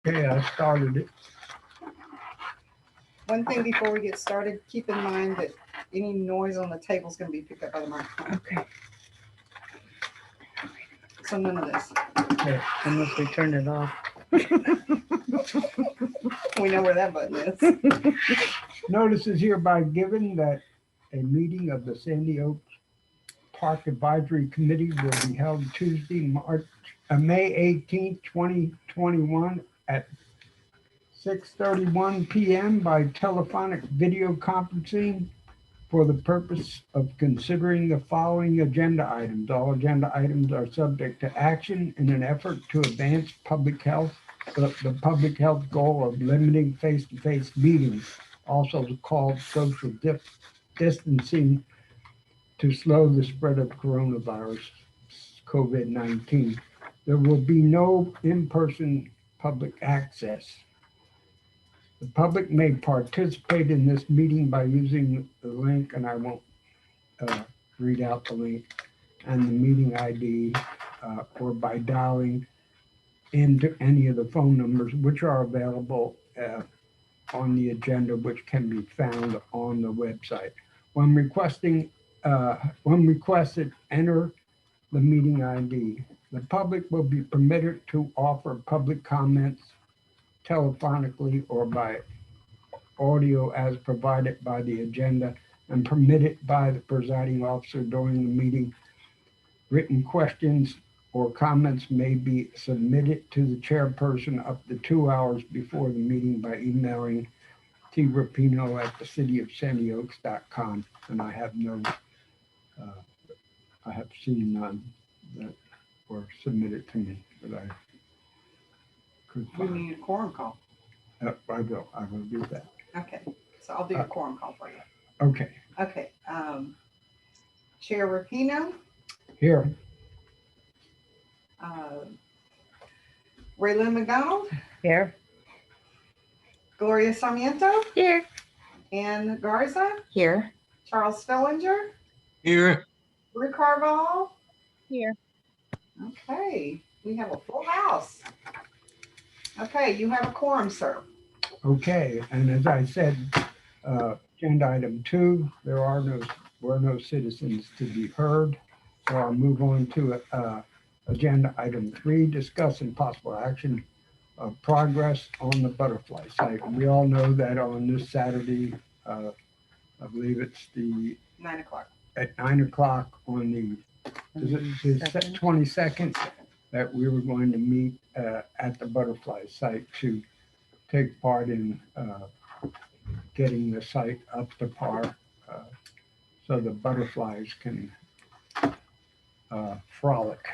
Okay, I started it. One thing before we get started, keep in mind that any noise on the table is going to be picked up by the microphone. Okay, So none of this. Okay. unless we turn it off. We know where that button is. Notice is hereby given that a meeting of the Sandy Oaks Park Advisory Committee will be held Tuesday, May 18th, 2021 at 6:31 p.m. by telephonic video conferencing for the purpose of considering the following agenda items. All agenda items are subject to action in an effort to advance public health, the public health goal of limiting face-to-face meetings, also called social distancing, to slow the spread of coronavirus, COVID-19. There will be no in-person public access. The public may participate in this meeting by using the link, and I won't read out the link, and the meeting ID, or by dialing into any of the phone numbers which are available on the agenda, which can be found on the website. When requested, enter the meeting ID. The public will be permitted to offer public comments telephonically or by audio as provided by the agenda and permitted by the presiding officer during the meeting. Written questions or comments may be submitted to the chairperson up to 2 hours before the meeting by emailing trapino@thecityofsandyoaks.com. And I have seen none that were submitted to me that I could We find. need a quorum call. I will do that. Okay, so I'll do a quorum call for you. Okay, Okay, Chair Rapino, here, Raylan McDonald, Here. Gloria Sarmiento, Here. Ann Garza, Here. Charles Fellinger, Here. Rick Carval. Here. Okay, we have a full house. Okay, you have a quorum, sir. okay, and as I said, agenda item 2, were no citizens to be heard. So I'll move on to agenda item 3, discuss and possible action of progress on the butterfly site. We all know that on this Saturday, I believe it's 9 o'clock. at 9 o'clock on the 22nd, that we were going to meet at the butterfly site to take part in getting the site up to par so the butterflies can frolic.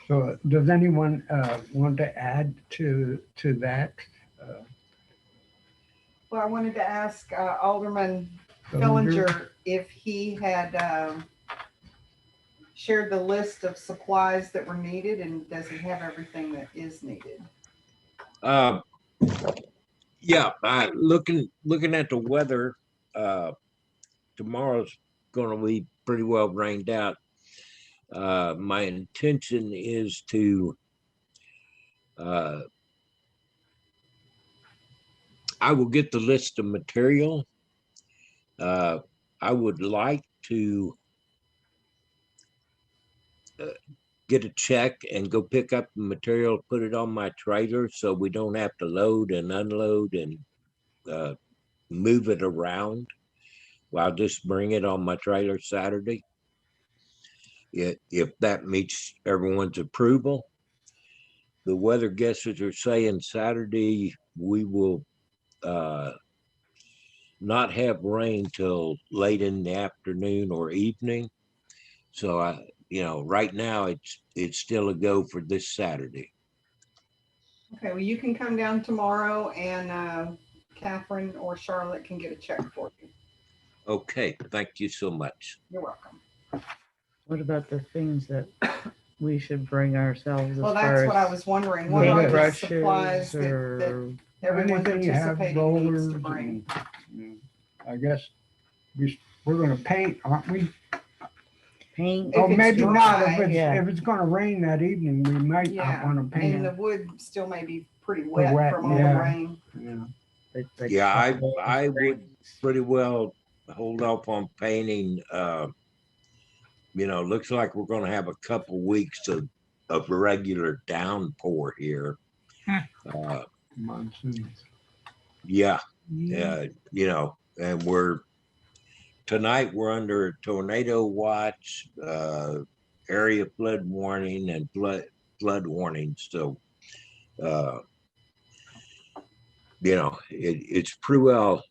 So does anyone want to add to that? Well, I wanted to ask Alderman Fellinger if he had shared the list of supplies that were needed, and does he have everything that is needed? Yeah, looking at the weather, tomorrow's going to be pretty well rained out. My intention is to I will get the list of material. I would like to get a check and go pick up the material, put it on my trailer so we don't have to load and unload and move it around. I'll just bring it on my trailer Saturday. If that meets everyone's approval. The weather guesses are saying Saturday we will not have rain till late in the afternoon or evening. So right now it's still a go for this Saturday. Okay, well, you can come down tomorrow and Catherine or Charlotte can get a check for you. Okay, thank you so much. You're welcome. What about the things that we should bring ourselves? Well, as far that's what I as was wondering. What are the paintbrushes supplies that or everyone Anything you have, participating needs rollers, to bring? and, I guess we're going to paint, aren't we? paint. If Oh, it's maybe not. dry, yeah. If it's gonna rain that evening, we might not yeah, wanna and paint the it. wood still may be pretty wet wet, from all the yeah. rain. Yeah. Like Yeah, cobwebs, I would grates. pretty well hold off on painting. Looks like we're gonna have a couple weeks of regular downpour here. Uh, Monsoon. yeah, Yeah. and tonight we're under a tornado watch, area flood warning and flood warning. So, uh, it's pretty well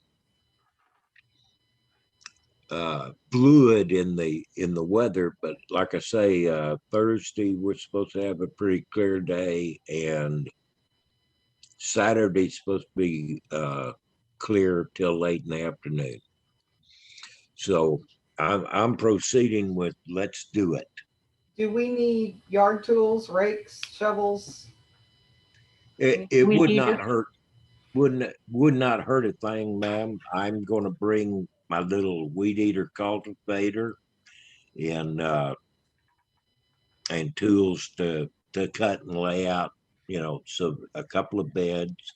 fluid in the weather, but like I say, Thursday we're supposed to have a pretty clear day, and Saturday's supposed to be clear till late in the afternoon. So I'm proceeding with let's do it. Do we need yard tools, rakes, shovels? It We would need not it. hurt, would not hurt a thing, ma'am. I'm going to bring my little weed eater cultivator and tools to cut and lay out, so a couple of beds.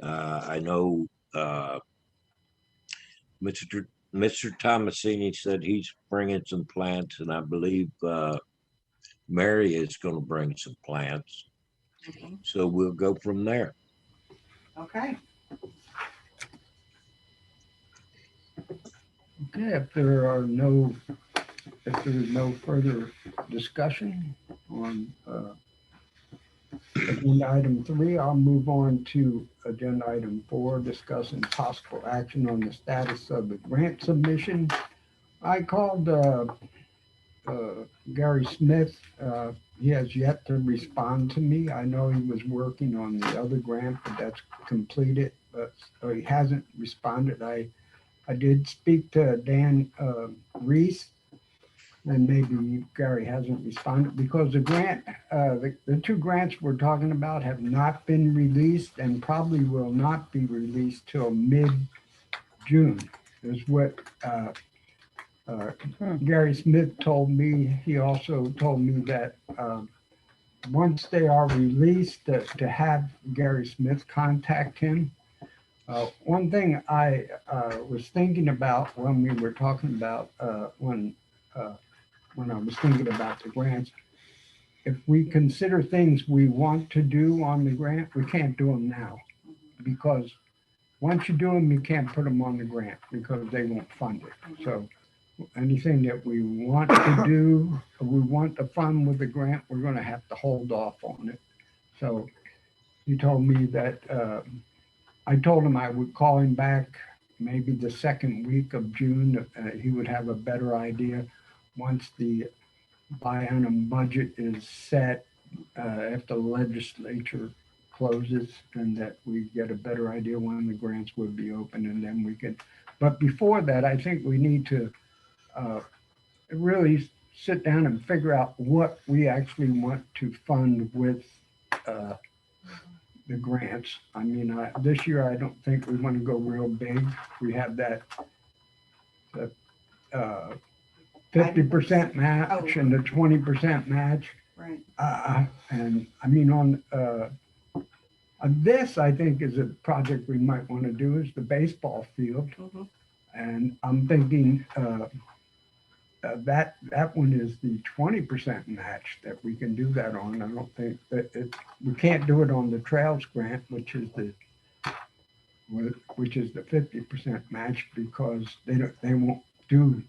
I know Mr. Tomasini said he's bringing some plants, and I believe Mary is going to bring some plants. Mhm. So we'll go from there. Okay, Okay, if there is no further discussion on agenda item 3, I'll move on to agenda item 4, discussing possible action on the status of the grant submission. I called Gary Smith. He has yet to respond to me. I know he was working on the other grant, but that's completed, but he hasn't responded. I did speak to Dan Reese, and maybe Gary hasn't responded because the grant, the two grants we're talking about have not been released and probably will not be released till mid-June, is what Gary Smith told me. He also told me that once they are released, to have Gary Smith contact him. One thing I was thinking about when we were talking about when I was thinking about the grants, if we consider things we want to do on the grant, we can't do them now because once you do them, you can't put them on the grant because they won't fund it. So anything that we want to do, we want to fund with the grant, we're going to have to hold off on it. So he told me that I told him I would call him back maybe the second week of June. He would have a better idea once the biennium budget is set, after the legislature closes, and that we get a better idea when the grants would be open, and then we can. But before that, I think we need to really sit down and figure out what we actually want to fund with the grants. I mean, this year, I don't think we want to go real big. We have that 50% match and the 20% match. right. And I mean, on this, I think is a project we might want to do is the baseball field. Mhm. And I'm thinking that one is the 20% match that we can do that on. I don't think that we can't do it on the trails grant, which is the 50% match because they won't do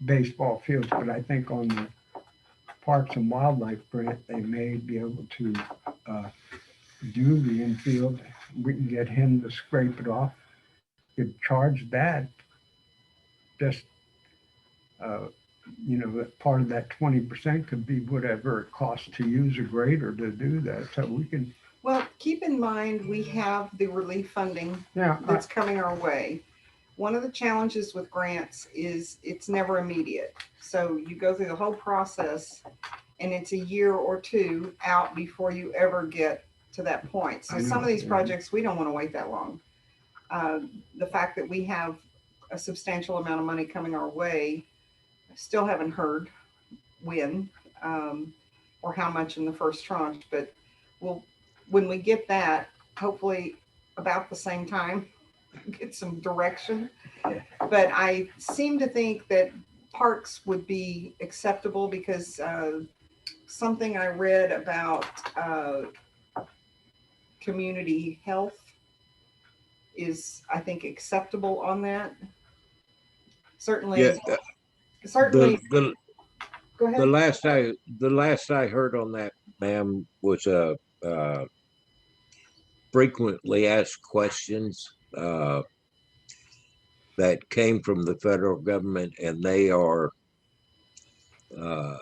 baseball fields. But I think on the Parks and Wildlife grant, they may be able to do the infield. We can get him to scrape it off. Could charge that just that part of that 20% could be whatever it costs to use a grader to do that. So we can, Well, keep in mind, we have the relief funding yeah, that's coming our way. One of the challenges with grants is it's never immediate. So you go through the whole process and it's a year or two out before you ever get to that point. So I some know, of these yeah. projects, we don't want to wait that long. The fact that we have a substantial amount of money coming our way, I still haven't heard when, or how much in the first tranche, but when we get that, hopefully about the same time, get some direction. But I seem to think that parks would be acceptable because something I read about community health is, I think, acceptable on that. Yeah, Certainly, the go the ahead. last I heard on that, ma'am, was uh frequently asked questions that came from the federal government, and they are uh,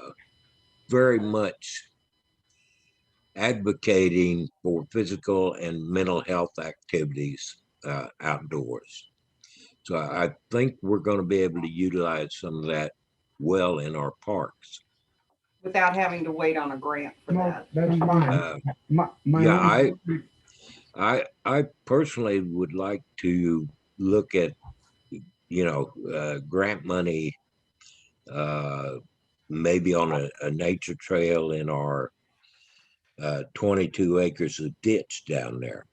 very much advocating for physical and mental health activities outdoors. So I think we're going to be able to utilize some of that well in our parks. Without having to wait on a grant for No, that. that's fine. Uh, My yeah, own, I personally would like to look at, grant money, uh, maybe on a nature trail in our 22 acres of ditch down there.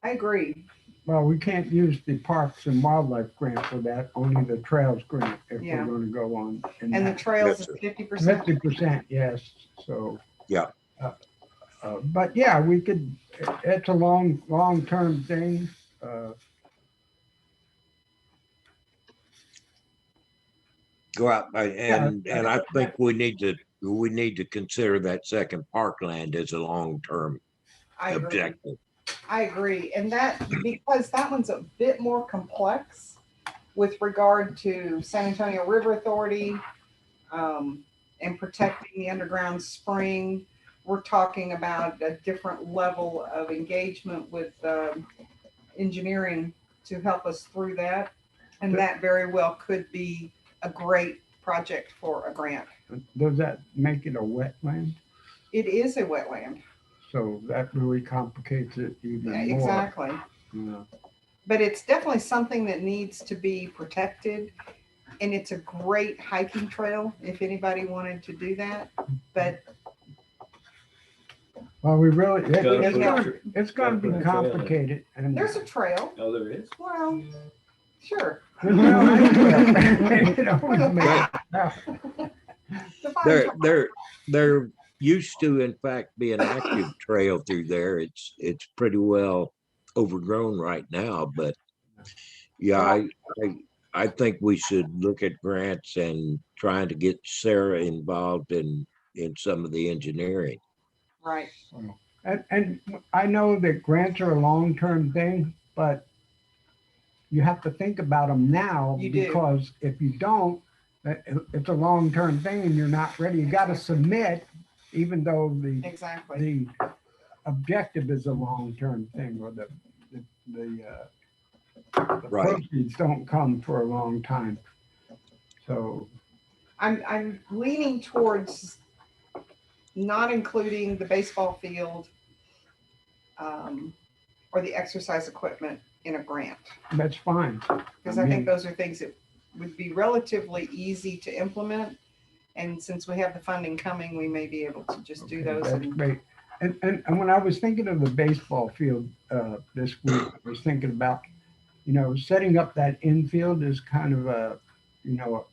I agree. well, we can't use the Parks and Wildlife grant for that, only the Trails grant if Yeah. we're gonna go on. And the that. trails Yes, is sir. 50%. 50%, yes, so. Yeah. But yeah, we could, it's a long-term thing. Go out and I think we need to consider that second parkland as a long-term I agree. objective. I agree. And that, because that one's a bit more complex with regard to San Antonio River Authority, and protecting the underground spring. We're talking about a different level of engagement with engineering to help us through that. And that very well could be a great project for a grant. Does that make it a wetland? It is a wetland. So that really complicates it even more. Exactly. Yeah. But it's definitely something that needs to be protected. And it's a great hiking trail if anybody wanted to do that. But Well, we really, Gotta it's gonna be put a trail in. complicated and. there's a trail. Oh, there is? Well, sure. It always makes- Define trail. There used to, in fact, be an active trail through there. It's pretty well overgrown right now, but yeah, I think we should look at grants and trying to get Sarah involved in some of the engineering. Right. And I know that grants are a long-term thing, but you have to think about them now You do. because if you don't, it's a long-term thing and you're not ready. You got to submit, even though Exactly. the objective is a long-term thing, or the Right. proceeds don't come for a long time. So, I'm leaning towards not including the baseball field or the exercise equipment in a grant. that's fine. Because I think those are things that would be relatively easy to implement. And since we have the funding coming, we may be able to just do Okay, those. That's And great. And when I was thinking of the baseball field this week, I was thinking about, setting up that infield is kind of a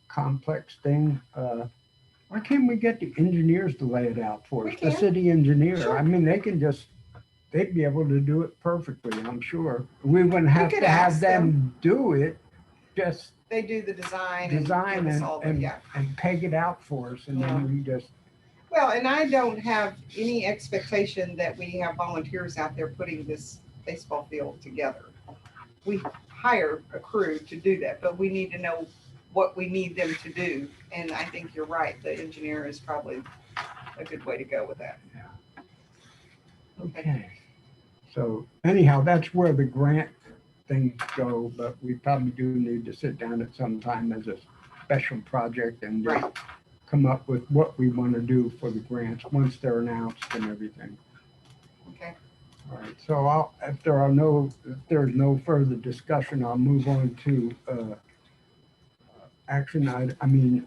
complex thing. Why can't we get the engineers to lay it out for We us? The can. city engineer. Sure. I mean, they'd be able to do it perfectly, I'm sure. We wouldn't have could to have ask them do it, just they do the design design and give us all the, and peg it out for us, and then we just. Well, and I don't have any expectation that we have volunteers out there putting this baseball field together. We hire a crew to do that, but we need to know what we need them to do. And I think you're right. The engineer is probably a good way to go with that. Okay. So anyhow, that's where the grant things go, but we probably do need to sit down at some time as a special project and just Right. come up with what we want to do for the grants once they're announced and everything. Okay. All right, so if there's no further discussion, I'll move on to action item,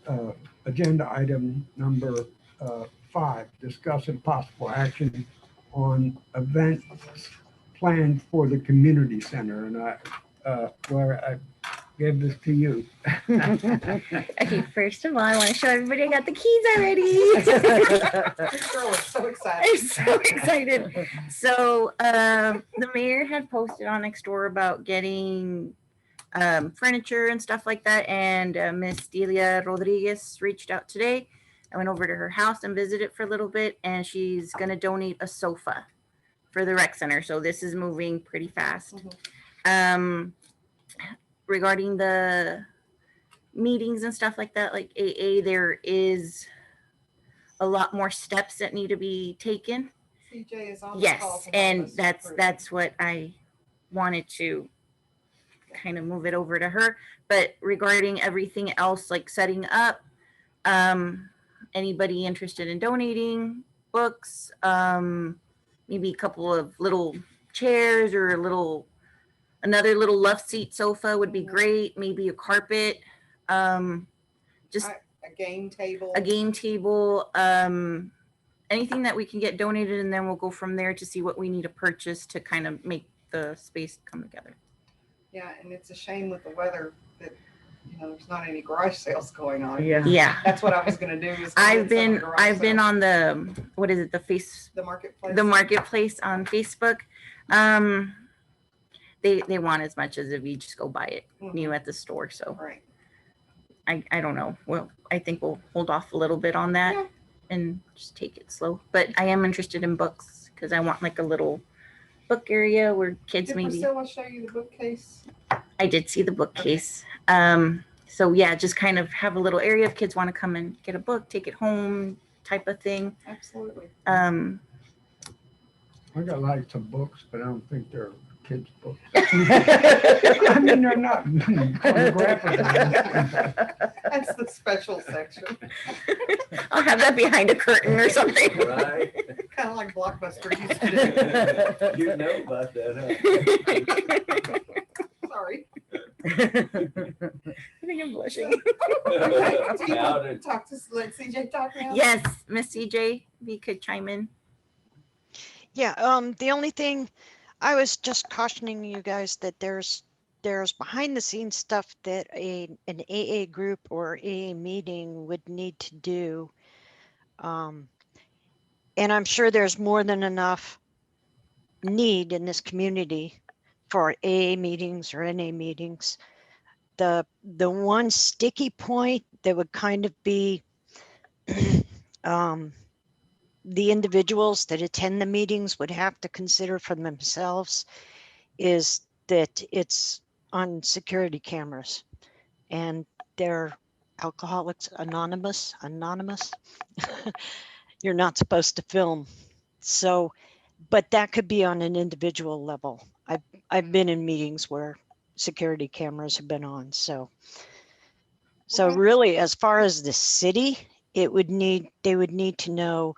agenda item number 5, discuss and possible action on events planned for the community center. And Laura, I gave this to you. Okay, first of all, I want to show everybody I got the keys already. This girl is so excited. I'm so excited. So the mayor had posted on Nextdoor about getting furniture and stuff like that. And Miss Delia Rodriguez reached out today. I went over to her house and visited for a little bit, and she's going to donate a sofa for the rec center. So this is moving pretty fast. Regarding the meetings and stuff like that, like AA, there is a lot more steps that need to be taken. CJ is on the call. Yes, to help and us that's approve. that's what I wanted to kind of move it over to her. But regarding everything else, like setting up, anybody interested in donating books, maybe a couple of little chairs or another little love seat sofa would be great. Maybe a carpet, just A game table. a game table, anything that we can get donated, and then we'll go from there to see what we need to purchase to kind of make the space come together. Yeah, and it's a shame with the weather that, there's not any garage sales going on. Yeah. Yeah. That's what I was gonna do is. go I've get some of the been garage I've been sales. on The marketplace. the marketplace on Facebook. They want as much as if you just go buy it new at the store. So Right. I don't know. Well, I think we'll hold off a little bit on that Yeah. and just take it slow. But I am interested in books because I want like a little book area where kids Did maybe. Priscilla show you the bookcase? I did see the bookcase. So yeah, just kind of have a little area if kids want to come and get a book, take it home type of thing. Absolutely. I got like some books, but I don't think they're kids' books. I mean, they're not pornographic. That's the special section. I'll have that behind a curtain or something. Right? Kind of like Blockbuster used to do. You know about that, Sorry. I think I'm blushing. Talk to, let CJ talk now. Yes, Miss CJ, if you could chime in. Yeah, the only thing I was just cautioning you guys that there's behind the scenes stuff that an AA group or AA meeting would need to do. And I'm sure there's more than enough need in this community for AA meetings or NA meetings. The one sticky point that would kind of be the individuals that attend the meetings would have to consider for themselves is that it's on security cameras and they're Alcoholics Anonymous. You're not supposed to film. So, but that could be on an individual level. I've been in meetings where security cameras have been on. So Okay. really, as far as the city, they would need to know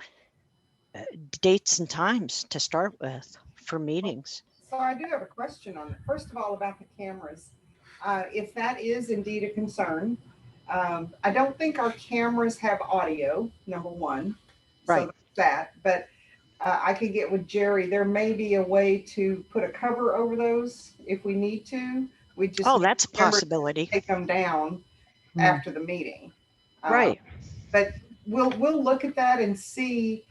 dates and times to start with for meetings. So I do have a question on it. First of all, about the cameras. If that is indeed a concern, I don't think our cameras have audio, number one. Right. So that, but I could get with Jerry. There may be a way to put a cover over those if we need to. We just Oh, need that's a to remember to possibility. take them down after the meeting. Right. But we'll look at that and see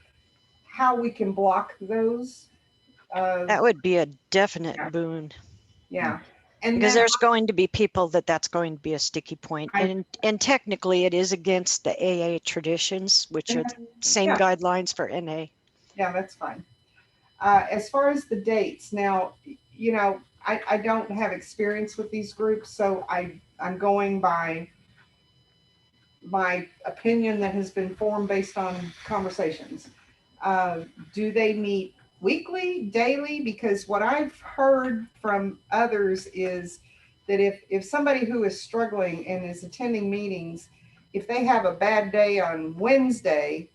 how we can block those. That would be a definite Yeah. boon. Yeah. And Because then there's going to be people that's going to be a sticky point. And technically it is against the AA traditions, which are the same Yeah. guidelines for NA. Yeah, that's fine. As far as the dates, now, I don't have experience with these groups, so I'm going by my opinion that has been formed based on conversations. Do they meet weekly, daily? Because what I've heard from others is that if somebody who is struggling and is attending meetings, if they have a bad day on Wednesday,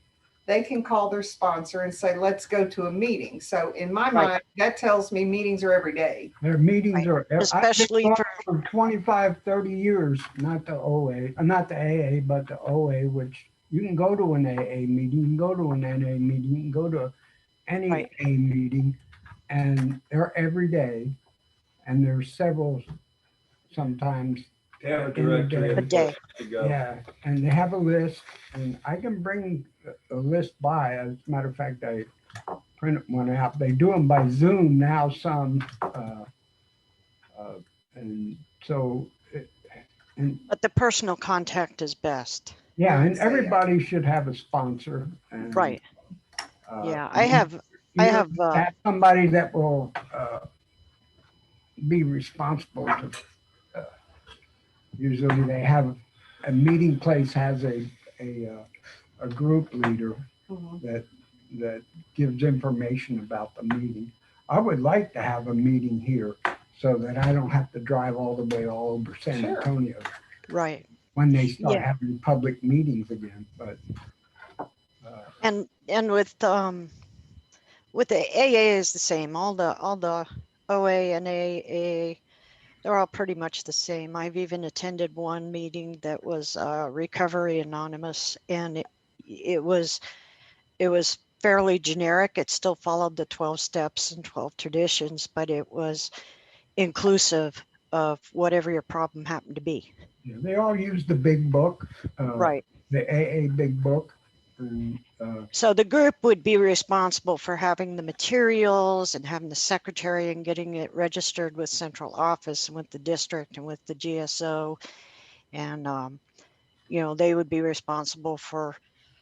they can call their sponsor and say, let's go to a meeting. So in my Right. mind, that tells me meetings are every day. Their meetings Right. are, I've been Especially going for, for 25, 30 years, not the OA, not the AA, but the OA, which you can go to an AA meeting, you can go to an NA meeting, you can go to any Right. A meeting, and they're every day, and there's several sometimes. They have a In the directory day. of A day. places to go. Yeah, and they have a list, and I can bring a list by. As a matter of fact, I printed one out. They do them by Zoom now, some, and so, and but the personal contact is best. yeah, and So, yeah. everybody should have a sponsor. And, Right. uh, Yeah, you have, have somebody that will be responsible to. Uh, Usually, they have a meeting place has a group leader Mhm. that gives information about the meeting. I would like to have a meeting here so that I don't have to drive all the way all over San Sure. Antonio right. when they start Yeah. having public meetings again. But And with the AA is the same. All the OA and AA, they're all pretty much the same. I've even attended one meeting that was Recovery Anonymous, and it was fairly generic. It still followed the 12 steps and 12 traditions, but it was inclusive of whatever your problem happened to be. yeah, they all use the big book, Right. the AA big book. And, So the group would be responsible for having the materials and having the secretary and getting it registered with central office and with the district and with the GSO. And, they would be responsible for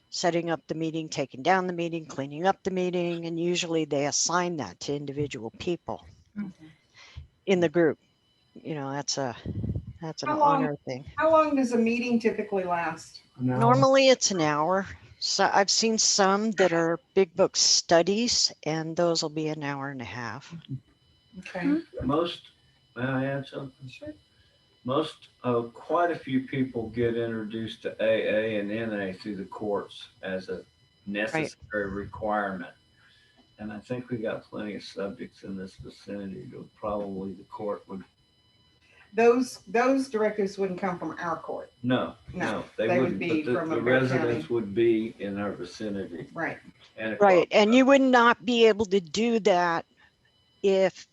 setting up the meeting, taking down the meeting, cleaning up the meeting. And usually they assign that to individual people in the group. That's an How long- honor thing. How long does a meeting typically last? an hour. Normally it's an hour. So I've seen some that are big book studies, and those will be an hour and a half. Okay. Most, may I add something? Sure. Most, quite a few people get introduced to AA and NA through the courts as a necessary requirement. And I think we got plenty of subjects in this vicinity that probably the court would, Those directives wouldn't come from our court. no, No, they they would wouldn't. be But from the a Bear residents County. would be in our vicinity. Right. And Right. And you would not be able to do that if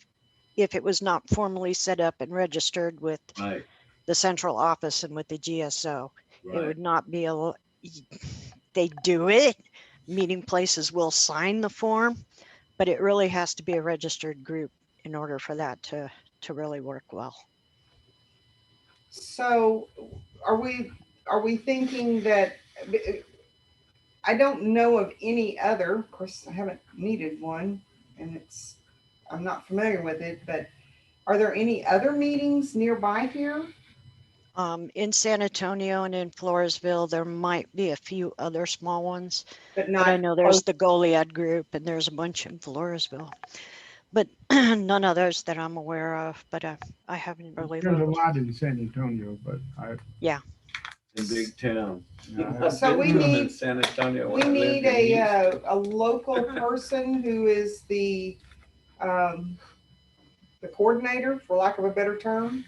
it was not formally set up and registered with Right, the central office and with the GSO. It right. would not be they do it. Meeting places will sign the form, but it really has to be a registered group in order for that to really work well. So are we thinking that, I don't know of any other, of course, I haven't needed one and I'm not familiar with it, but are there any other meetings nearby here? In San Antonio and in Floresville, there might be a few other small ones, But but I not, know there's the Goliad group and there's a bunch in Floresville, but none others that I'm aware of, but I haven't really There's a looked. lot in San Antonio, but In big town. I, So we I've been to 'em in need- San Antonio. when we I lived need in Houston. a local person who is the coordinator, for lack of a better term.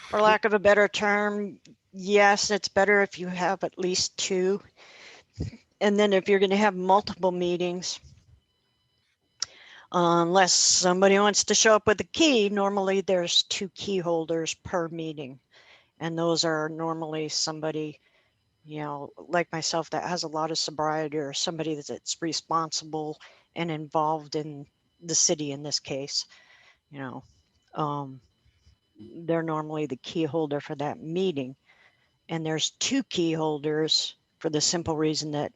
For lack of a better term, yes, it's better if you have at least two. And then if you're going to have multiple meetings, unless somebody wants to show up with a key, normally there's 2 key holders per meeting. And those are normally somebody, like myself, that has a lot of sobriety, or somebody that's responsible and involved in the city in this case. They're normally the key holder for that meeting. And there's 2 key holders for the simple reason that,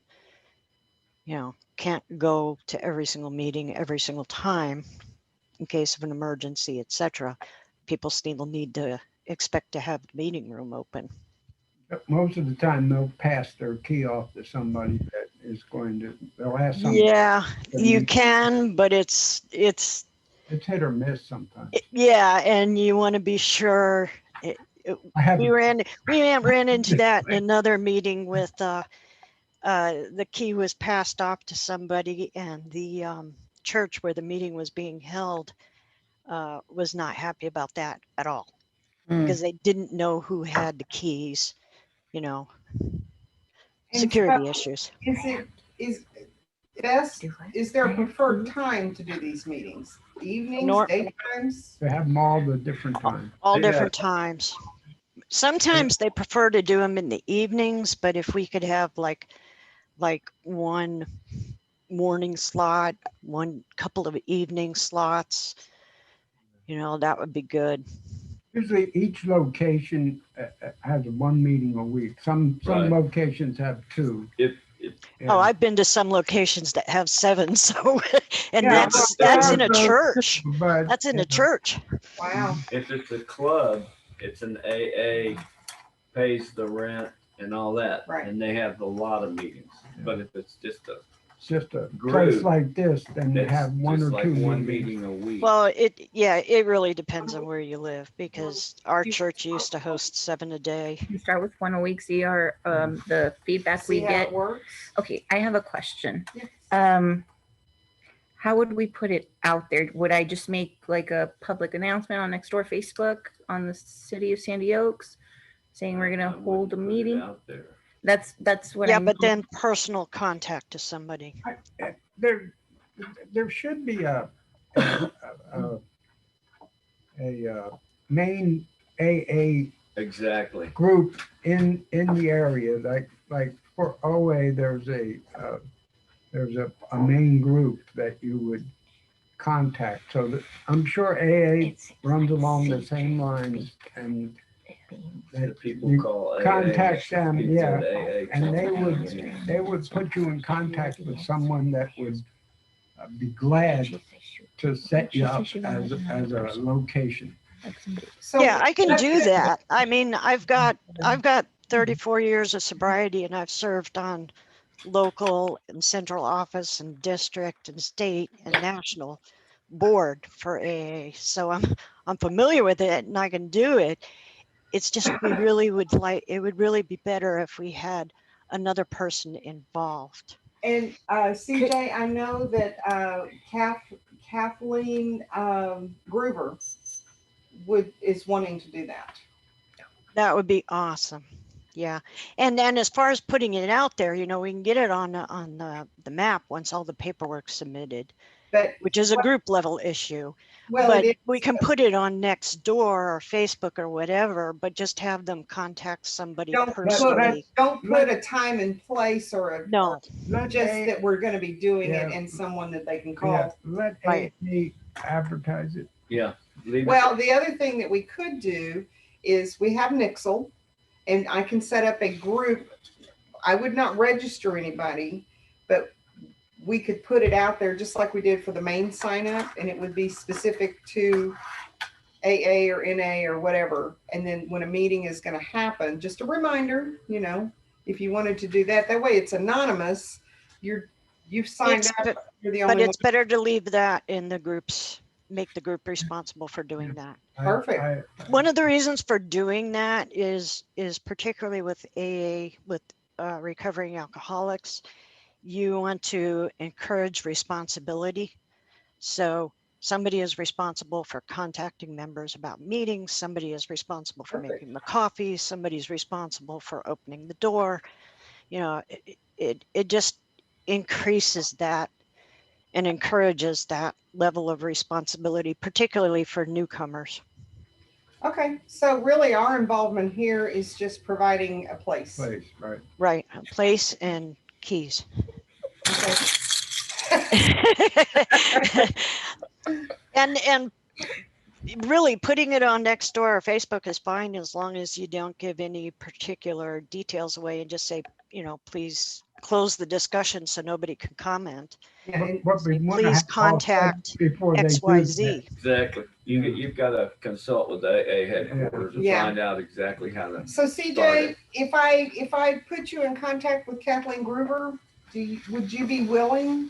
can't go to every single meeting every single time in case of an emergency, etc. People still need to expect to have the meeting room open. most of the time they'll pass their key off to somebody that is going to, they'll ask somebody. Yeah, you to- can, but it's It's hit or miss sometimes. yeah, and you want to be sure. I have, We ran into that in another meeting with the key was passed off to somebody, and the church where the meeting was being held was not happy about that at all, Mm. because they didn't know who had the keys, you know, And security so issues. is best, is there a preferred time to do these meetings? Evenings, Nor- daytimes? They have them all the different times. All Yeah. different times. Sometimes they prefer to do them in the evenings, but if we could have like one morning slot, one couple of evening slots, you know, that would be good. Usually each location has one meeting a week. Some Right. locations have two. If Oh, Yeah. I've been to some locations that have 7, so, and Yeah, that's well, in a those church. too, but, That's in you a know, church. Wow. if it's a club, it's an AA, pays the rent and all that. Right. And they have a lot of meetings. But if it's just a, It's just a Group. place like this, then you it's have one just or like two one meetings. meeting a week. Well, it really depends on where you live, because our church used to host 7 a day. You start with one a week, see our the feedback we See how get. it works? Okay, I have a question. Yes. How would we put it out there? Would I just make like a public announcement on Nextdoor Facebook on the city of Sandy Oaks saying we're gonna I hold a wouldn't put it meeting? out there. That's what Yeah, I but then personal contact to somebody. There should be a main AA Exactly. group in the area, like for OA, there's a main group that you would contact. So that I'm sure AA runs along the same lines, and The people you call AA. contact them, people yeah, at AA and call. they would put you in contact with someone that would be glad to set you up as a location. So Yeah, I can do that. I mean, I've got 34 years of sobriety, and I've served on local and central office and district and state and national board for AA. So I'm familiar with it, and I can do it. It's just it would really be better if we had another person involved. And CJ, I know that Kathleen Gruber is wanting to do that. That would be awesome. Yeah. And then as far as putting it out there, you know, we can get it on the map once all the paperwork's submitted, But which is a group level issue. well, But it is, we can put it on Nextdoor or Facebook or whatever, but just have them contact somebody don't personally. put a time and place or No, just that we're going to be doing it Yeah. and someone that they can Yeah, call. let Right. AA advertise it. Yeah. leave it. Well, the other thing that we could do is we have Nixle, and I can set up a group. I would not register anybody, but we could put it out there just like we did for the main sign up, and it would be specific to AA or NA or whatever. And then when a meeting is going to happen, just a reminder, you know, if you wanted to do that, that way it's anonymous. You've signed It's- up. You're the but only one. it's better to leave that in the groups, make the group responsible for doing that. Perfect. One of the reasons for doing that is particularly with AA, with recovering alcoholics, you want to encourage responsibility. So somebody is responsible for contacting members about meetings. Somebody is responsible for Perfect. making the coffee. Somebody's responsible for opening the door. You know, it just increases that and encourages that level of responsibility, particularly for newcomers. Okay, so really our involvement here is just providing a place. Place, right. Right, a place and keys. Okay. And really putting it on Nextdoor or Facebook is fine as long as you don't give any particular details away and just say, you know, please close the discussion so nobody can comment. Yeah, and What we wanna Please have all set contact before they do XYZ. Exactly. You've got to consult with AA headquarters and Yeah. find out exactly how to. so Start CJ, it. if I put you in contact with Kathleen Gruber, would you be willing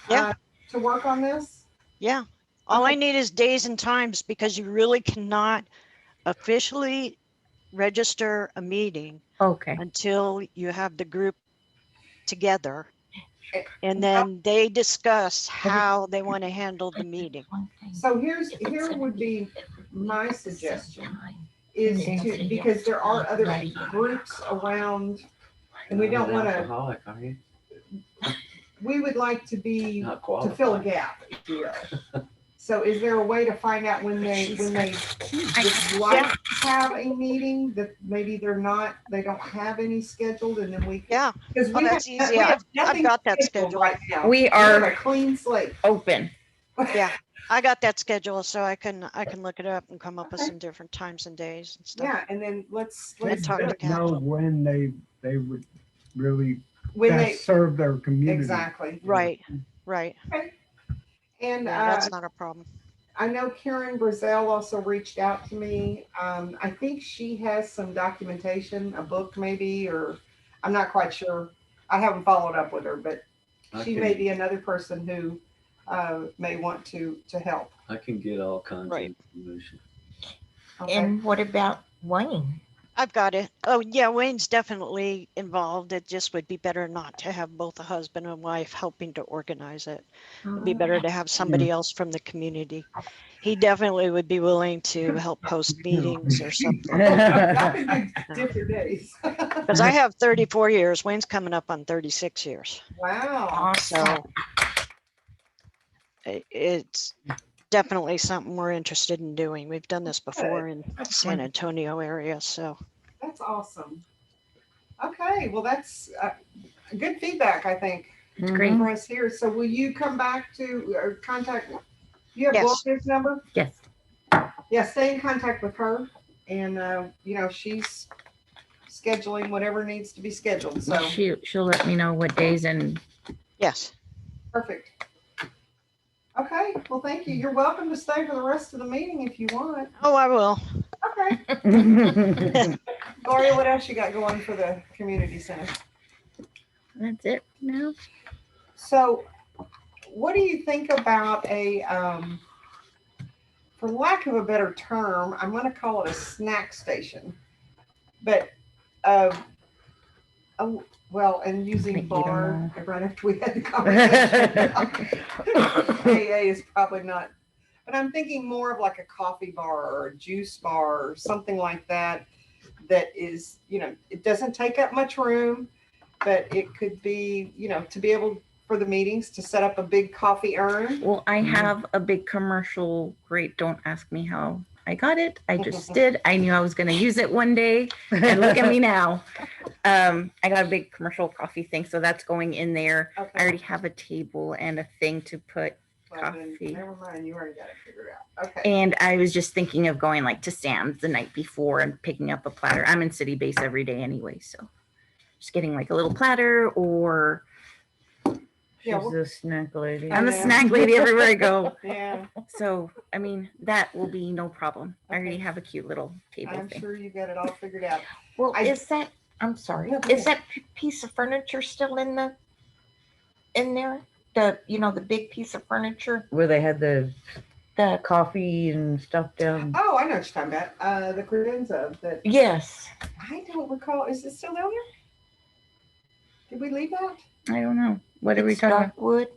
Yeah. to work on this? Yeah, all I need is days and times, because you really cannot officially register a meeting Okay. until you have the group together. Eh, And then they discuss how they want to handle the meeting. So here would be my suggestion is to, because there are other groups around, and we don't want to, Alcoholic, are you? we would like to be, Not to qualified. fill a gap, if you will. So is there a way to find out when they would like to have a meeting that maybe they don't have any scheduled, and then we. Yeah, Because oh, that's easy. I've got that scheduled. right now. We have are a clean slate. open. Yeah, I got that schedule, so I can look it up and come up with Okay. some different times and days and stuff. Yeah, and then let's They talk to just know when they would really when they best serve their community. exactly. Right. And Yeah, that's not a problem. I know Karen Brazell also reached out to me. I think she has some documentation, a book maybe, or I'm not quite sure. I haven't followed up with her, but she may be another person who may want to help. I can get all kinds Right. of information. Okay. And what about Wayne? I've got it. Oh, yeah, Wayne's definitely involved. It just would be better not to have both a husband and wife helping to organize it. It'd be better to have somebody else from the community. He definitely would be willing to help host meetings or something. That could be different days. Because I have 34 years. Wayne's coming up on 36 years. Wow. So it's definitely something we're interested in doing. We've done this before in San Antonio area, so. That's awesome. Okay, well, that's good feedback, I think, Great. for us here. So will you come back to or contact, you have Yes. Gloria's number? Yes. Yeah, stay in contact with her, and she's scheduling whatever needs to be scheduled, so She'll let me know what days and Yes. perfect. Okay, well, thank you. You're welcome to stay for the rest of the meeting if you want. Oh, I will. Okay. Gloria, what else you got going for the community center? that's it. No. So what do you think about for lack of a better term, I'm going to call it a snack station, but well, and using Make it bar right after we had the conversation. AA is probably not, but I'm thinking more of like a coffee bar or a juice bar or something like that. That is, it doesn't take up much room, but it could be, to be able for the meetings to set up a big coffee urn. Well, I have a big commercial. Great. Don't ask me how I got it. I just did. I knew I was going to use it one day. And look at me now. I got a big commercial coffee thing. So that's going in there. I Okay. already have a table and a thing to put. Well, then, coffee. never mind. You already got it figured out. Okay. And I was just thinking of going like to Sam's the night before and picking up a platter. I'm in City Base every day anyway. So just getting like a little platter or Yeah, She's a snack lady. I'm a know. snack lady everywhere I go. Yeah, So, I mean, that will be no problem. I already Okay. have a cute little table I'm thing. sure you got it all figured out. Well, I- is that, I'm sorry, No, go is that piece of furniture still in there? The big piece of furniture? Where they had the The, coffee and stuff down. Oh, I know what you're talking about. The credenza that yes. I don't recall. Is it still down there? Did we leave that? I don't know. What are we It's talking about? dark wood.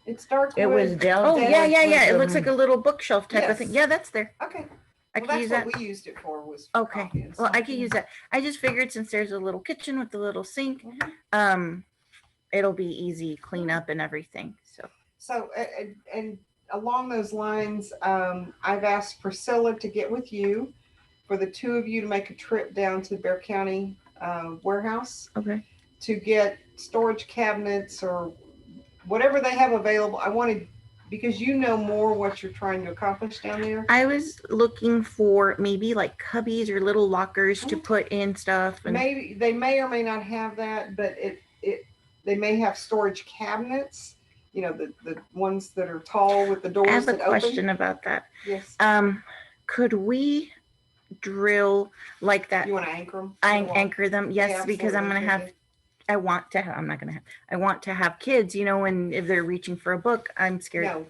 It's dark It was wood. down. Oh, yeah, yeah, yeah. It with looks like a little bookshelf type of thing. Yes. Yeah, that's there. Okay. I Well, can use that's that. what we used it for was for Okay. coffee and Well, I stuff. could use that. I just figured since there's a little kitchen with the little sink, Mhm. it'll be easy clean up and everything. So So, and along those lines, I've asked Priscilla to get with you for the two of you to make a trip down to Bear County warehouse okay. to get storage cabinets or whatever they have available. I wanted, because you know more what you're trying to accomplish down there. I was looking for maybe like cubbies or little lockers to Mhm. put in stuff. And Maybe they may or may not have that, but they may have storage cabinets. The ones that are tall with the doors I have a that question open. about that. Yes. Could we drill like that? You want to anchor them? Anchor them? Yes, because I'm gonna have. I want to have. I'm not gonna have. I want to have kids. And if they're reaching for a book, I'm scared. No,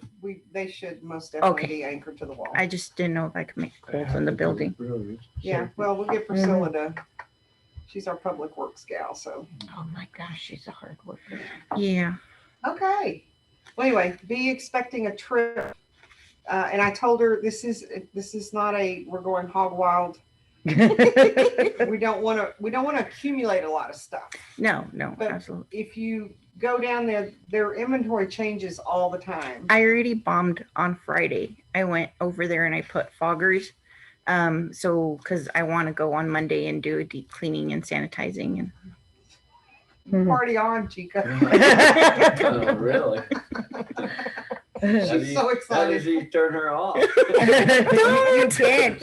they should most definitely Okay. be anchored to the wall. I just didn't know if I could make holes in the building. Yeah, well, we'll get Priscilla to, She's our public works gal, so. Oh my gosh, she's a hard worker. Yeah. Okay. Well, anyway, be expecting a trip. And I told her this is not a we're going hog wild. We don't want to accumulate a lot of stuff. No, But absolutely. if you go down there, their inventory changes all the time. I already bombed on Friday. I went over there and I put foggers. So because I want to go on Monday and do a deep cleaning and sanitizing and Party on, Chica. Oh, really? She's so How excited. did you turn her off? you did.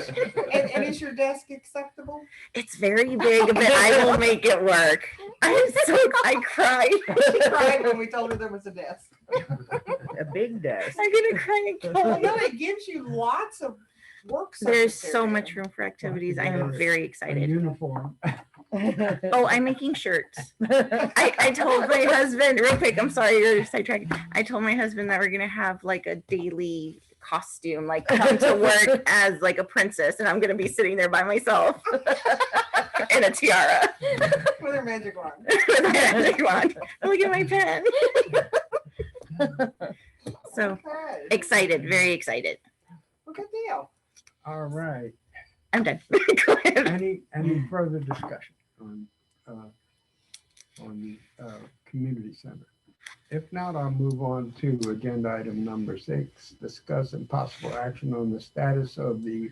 And is your desk acceptable? It's very big, but I will make it work. I cried. She cried when we told her there was a desk. A big desk. I'm gonna cry Well, again. no, it gives you lots of work. There's surface so area. much room for activities. I'm very A excited. uniform. Oh, I'm making shirts. I told my husband real quick. I'm sorry, you're sidetracked. I told my husband that we're gonna have like a daily costume, like come to work as like a princess, and I'm gonna be sitting there by myself in a tiara With her magic wand. with a magic wand. Look at my pen. So Okay. excited, very excited. Well, good deal. All right. I'm done. Go ahead. Any further discussion on the community center? If not, I'll move on to agenda item number 6, discuss and possible action on the status of the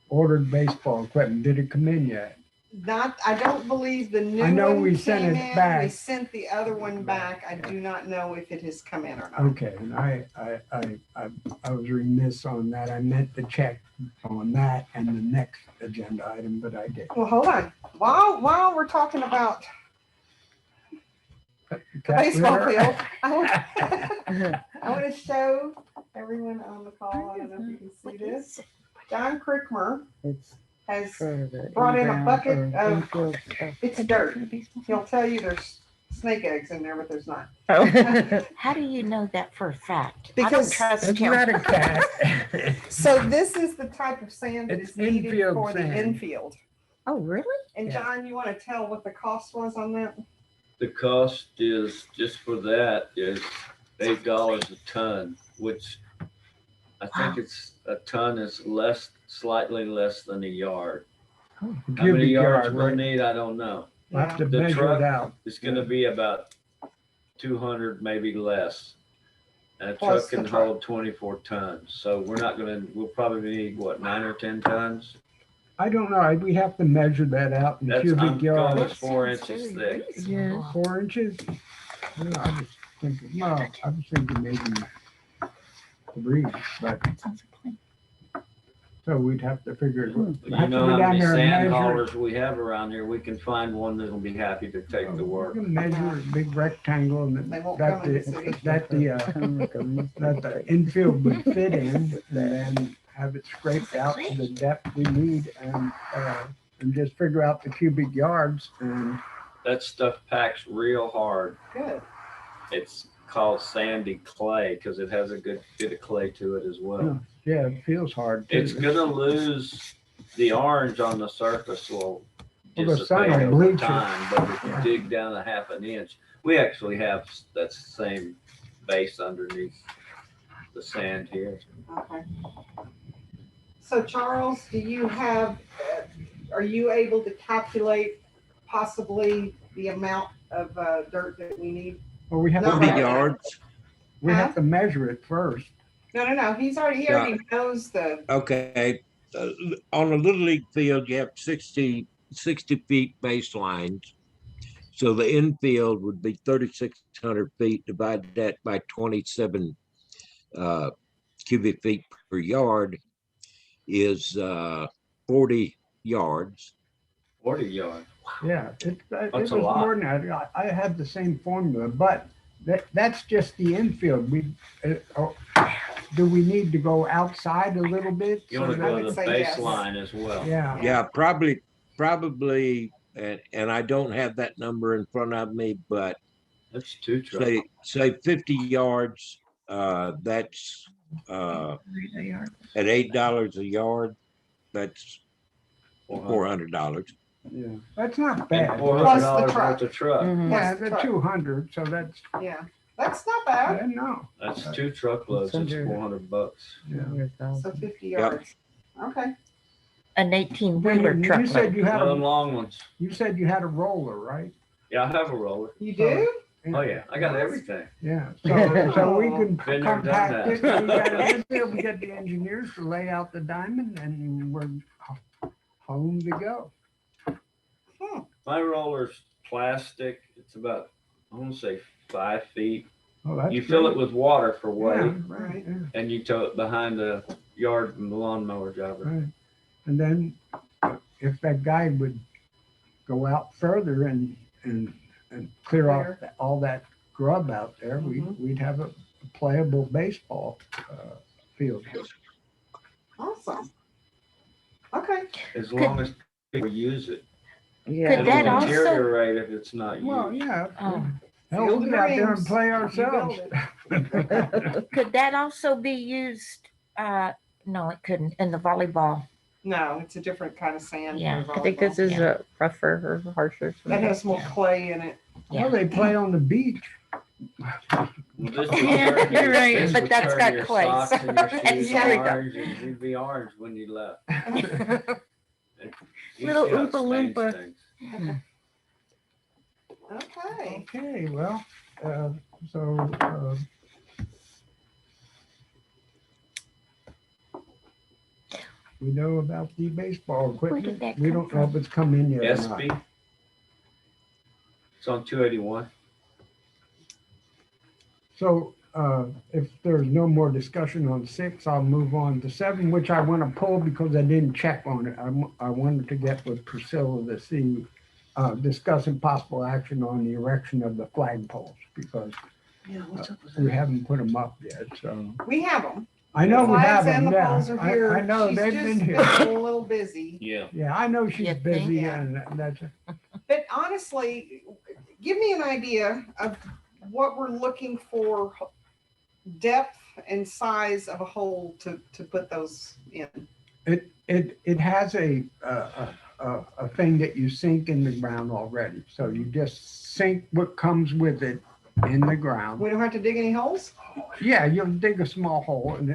ordered baseball equipment. Did it come in yet? I don't believe the new I know one we sent came it in. back. We sent the other one back. I do not know if it has come in or not. Okay, and I was remiss on that. I meant to check on that and the next agenda item, but I did. Well, hold on. While we're talking about the baseball field, I want to show everyone on the call. I don't know if you can see this. John Crickmer It's has for the brought in a in-ground bucket or of- infield stuff. it's dirt. He'll tell you there's snake eggs in there, but there's not. How do you know that for a fact? I Because don't trust It's him. not a cat. So this is the type of sand that It's is needed infield for the sand. infield. Oh, really? And Yeah. John, you want to tell what the cost was on that? The cost is, just for that, is $8 a ton, which I think it's, a ton is slightly less than a yard. How many Cubic yards yard, we'll right? need, I don't know. We'll have to The measure truck- it out. It's gonna be about 200, maybe less. And a Plus truck the can truck. hold 24 tons, so we'll probably need, what, 9 or 10 tons? I don't know. We'd have to measure that out in That's, cubic I'm going yards. with 4 sounds inches very thick. reasonable. Yes. 4 inches? I don't know, I was thinking maybe 3, but That sounds like a plan. so we'd have to figure it. we'd You have to know go how down many there and sand measure it. haulers we have around here, we can find one that'll be happy to take the We're work. gonna measure a big rectangle and They won't that come in the the, city. that the, Kind of like a that the mistake. infield would fit in and then have it scraped out to the depth we need and just figure out the cubic yards and That stuff packs real hard. Good. It's called sandy clay because it has a good bit of clay to it as well. yeah, it feels hard. too. It's gonna lose, the orange on the surface will Well, the sun dissipate will over bleach it. time, but if you dig down a half an inch, we actually have that same base underneath the sand here. Okay. So Charles, do you have, are you able to calculate possibly the amount of dirt that we need? Well, we have No, to, right. 40 yards. we have to measure it first. No. He already knows the, Okay. On a little league field, you have 60 feet baselines. So the infield would be 3,600 feet. Divide that by 27 cubic feet per yard is 40 yards. 40 yards. Yeah, it was a lot. more than that. I had the same formula, but that's just the infield. Do we need to go outside a little bit? You wanna so go would to the say yes. baseline as well. Yeah, Yeah, probably, and I don't have that number in front of me, but That's 2 trucks. say 50 yards, that's at $8 a yard, that's $400. Yeah, that's not And bad. Plus the $400 truck. worth of truck. Mhm. Yeah, Plus the the truck. 200, so that's, Yeah, that's not I bad. didn't know. That's 2 truckloads. It's under- $400. Yeah. Under So 1,000. 50 yards. Okay. An 18-wheeler You truckload. said you had One of a, them long ones. you said you had a roller, right? Yeah, I have a roller. You do? Oh yeah, I got everything. Yeah, so we can Been there, done compact it, that. we got it in there, we get the engineers to lay out the diamond and we're home to go. My roller's plastic. It's about, I want to say 5 feet. Oh, that's You fill it great. with water for weight, Yeah, right, yeah, and you tow it behind the yard and the lawnmower driver. right. And then if that guy would go out further and clear off all that grub out there, we'd have a playable baseball field. Awesome. Okay. As long as people use it. Yeah. Could that It'll also- deteriorate if it's not Well, used. yeah. Oh. Hell, Field we of get out there and dreams. play You ourselves. build Could that also be used, no, it couldn't, in the volleyball? No, it's a different kind of sand. Yeah, for I think this volleyball. is a rougher or harsher. That has more clay in it. Well, they play on the beach. Well, this would Yeah, turn you're your- right, this but would that's turn got your clay, socks so and your shoes there we go. orange, and you'd be orange when you left. You Little see how it Oompa stains Loompa. things. Okay. Okay, well, so, we know about the baseball Where did equipment. that We come don't know if it's come in yet or not. SB. It's on 281. So, if there's no more discussion on 6, I'll move on to 7, which I want to pull because I didn't check on it. I wanted to get with Priscilla to see, discussing possible action on the erection of the flagpoles because Yeah, what's up with we that? haven't put them up yet, so. We have them. I know we have Flags and them, the yeah. poles are here. I know, She's they've just been here. A little busy. Yeah. Yeah, I know she's You think? busy Yeah. and that's, But honestly, give me an idea of what we're looking for depth and size of a hole to put those in. it has a thing that you sink in the ground already. So you just sink what comes with it in the ground. We don't have to dig any holes? Yeah, you'll dig a small hole and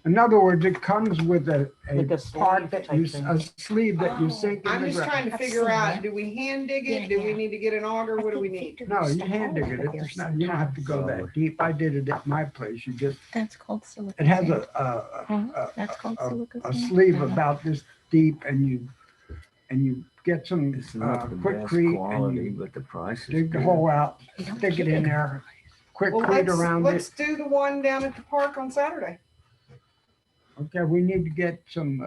in other words, it comes with a Like a part sleeve that type you, thing. a sleeve that you sink in I'm the just ground. trying to I've figure seen out, that. do we hand dig it? Yeah, Do we yeah. need to get an auger? What do we I need? think No, there's you a hand dig hole it. over there It's not, you don't have to go that deep. I did it at my place. You just, That's called silica. it has sand. a That's called silica a sand. sleeve about this deep and you get some It's not the best quickcrete and quality, you but the price is dig the good. hole out, You don't stick it get in it. there, Well, quickcrete around let's it. do the one down at the park on Saturday. Okay, we need to get some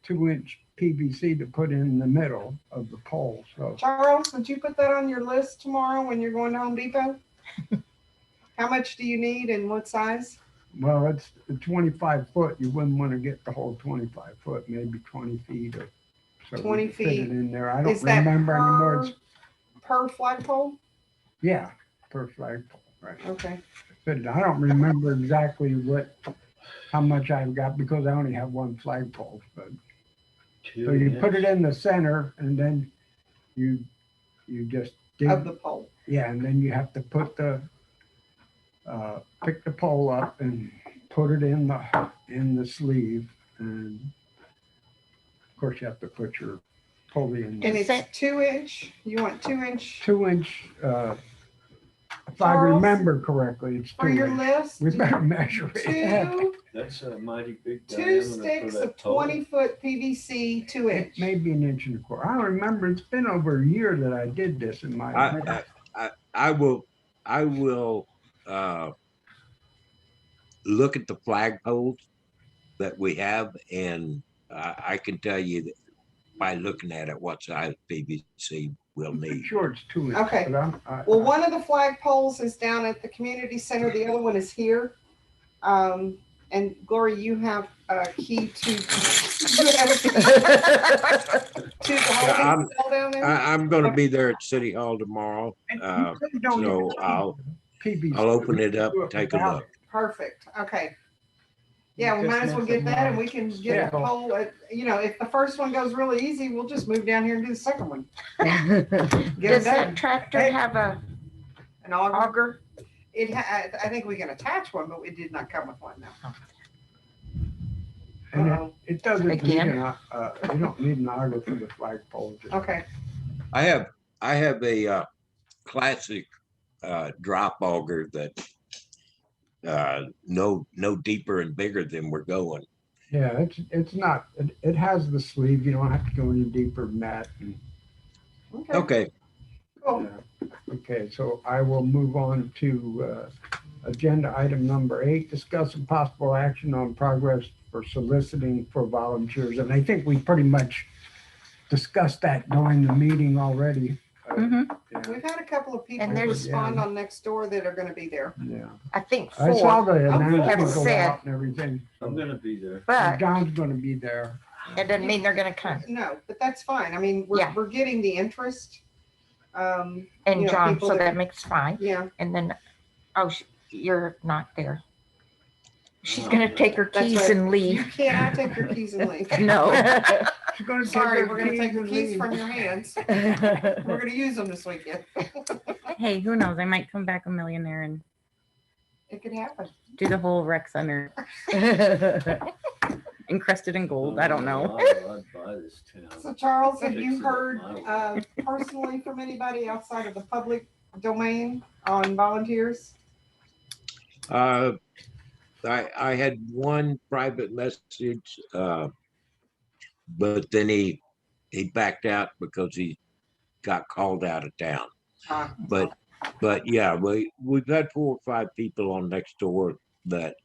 2-inch PVC to put in the middle of the pole, so. Charles, would you put that on your list tomorrow when you're going to Home Depot? How much do you need and what size? Well, it's 25 foot. You wouldn't want to get the whole 25 foot, maybe 20 feet or so. we 20 could fit it feet. in there. I Is don't that remember anymore. It's- per flagpole? Yeah, per flagpole, right. Okay. But I don't remember exactly how much I've got because I only have one flagpole. But so you put it in the center and then you just dig. Of the pole. Yeah, and then you have to put pick the pole up and put it in the sleeve, and of course you have to put your pulley in. And The it's that- 2-inch. You want 2-inch 2-inch. If I Charles, remember correctly, it's for your 2-inch. list? We better measure it. Two That's a mighty big two diameter for sticks that of pole. 20-foot PVC, It 2-inch. may be 1.25 inches. I don't remember. It's been over a year that I did this in my. I will look at the flagpoles that we have, and I can tell you that by looking at it what size PVC we'll I'm need. sure it's 2 inches. Okay. But Well, one of the flagpoles is down at the community center. The other one is here. And Gloria, you have a key to, you have a key to the holding cell down there? I'm going to be there at City Hall tomorrow. So I'll open it up and take a look. Perfect. Okay. Yeah, we Just might as well mess get it that and more. we can get Yeah. a poll at, if the first one goes really easy, we'll just move down here and do the second one. Get Does it that done. tractor Hey. have a An auger. auger? I think we can attach one, but it did not come with one now. And Uh-oh. it doesn't need Again? you don't need an auger for the flagpole. Okay, I have a classic drop auger that no deeper and bigger than we're going. Yeah, it's not, it has the sleeve. You don't have to go any deeper than that. okay, Okay, cool. Okay, so I will move on to agenda item number 8, discuss some possible action on progress for soliciting for volunteers. And I think we pretty much discussed that during the meeting already. Mhm. Yeah, We've had a couple of people And there's- respond on Nextdoor that are gonna be there. yeah. I think I saw 4, the Oh, announcement have go said- out and everything. I'm gonna be there. but John's gonna be there. it doesn't mean they're gonna come. No, but that's fine. I mean, Yeah. we're getting the interest. And You know, John, people so that- that makes fine. Yeah, And then, you're not there. She's No, gonna no. take her That's keys right. and you leave. cannot take your keys and leave. No. She's gonna take Sorry, her we're gonna take your and keys leave. from your hands. We're gonna use them this weekend. Hey, who knows? I might come back a millionaire and It could happen. do the whole rec center encrusted in gold. I don't know. I'd buy this town. So Charles, have Fix you it up heard my way. personally from anybody outside of the public domain on volunteers? I had one private message, but then he backed out because he got called out of town. But yeah, we've had 4 or 5 people on Nextdoor that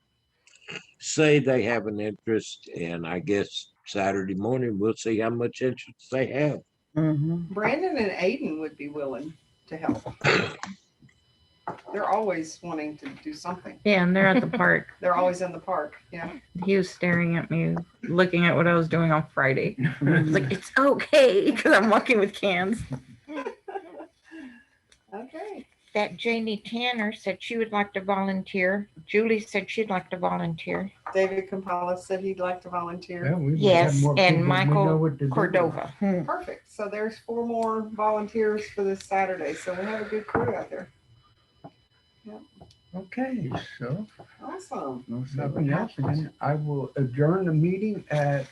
say they have an interest, and I guess Saturday morning we'll see how much interest they have. Mhm. Brandon and Aiden would be willing to help. They're always wanting to do something. Yeah, and they're at the park. They're always in the park. Yeah. He was staring at me, looking at what I was doing on Friday. He's like, it's okay, because I'm walking with cans. Okay. That Janie Tanner said she would like to volunteer. Julie said she'd like to volunteer. David Campala said he'd like to volunteer. Yeah, we Yes, have more and people. We Michael know what to do. Cordova. Perfect. So there's 4 more volunteers for this Saturday. So we have a good crew out there. Okay, so Awesome. nothing else. Then I will adjourn the meeting at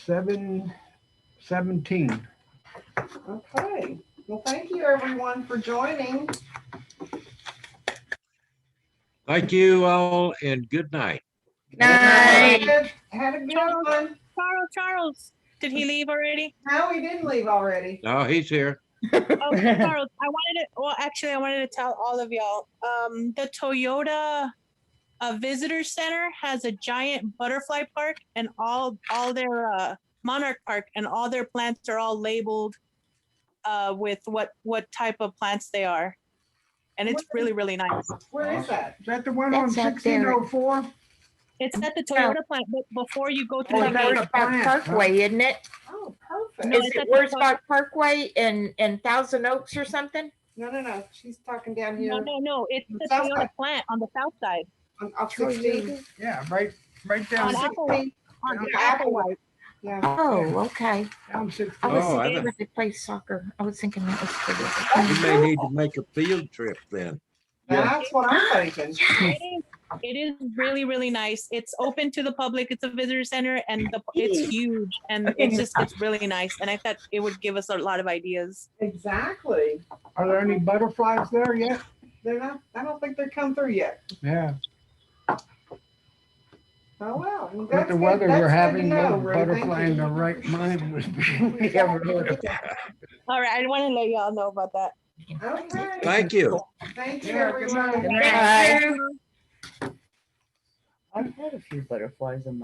7:17. Okay. Well, thank you everyone for joining. Thank you all, and good night. Night. Had a good one. Charles, did he leave already? No, he didn't leave already. Oh, he's here. Okay, Charles, I wanted to tell all of y'all, the Toyota visitor center has a giant butterfly park, and all their monarch park, and all their plants are all labeled with what type of plants they are, and it's really, really nice. Where is that? Is that the one on That's out there. 1604? It's at the Toyota plant, but before you go through Oh, the that's gate. a Wurzbach plant, huh? Parkway, isn't it? Oh, perfect. No, Is it's it at the Wurzbach Parkway in Thousand Oaks or something? No. She's talking down here No, it's the South Toyota side. plant on the south side, off 16. Yeah, right down, on Applewhite. On Yeah, Applewhite. Yeah. Oh, okay. down 16. I was Oh, I thinking don't- where they play soccer. I was thinking that was pretty. You may need to make a field trip then. That's what I'm thinking. It is really, really nice. It's open to the public. It's a visitor center, and it's huge, and it's really nice. And I thought it would give us a lot of ideas. Exactly. Are there any butterflies there yet? They're not, I don't think they're come through yet. Yeah, Oh, wow. Well, with that's the good- weather that's we're good to having, know, no Ruth. Thank butterfly in you. the right mind would be. All right, I want to let y'all know about that. Okay. Thank you. Thank you, Yeah, good night. everyone. Bye. I've had a few butterflies in my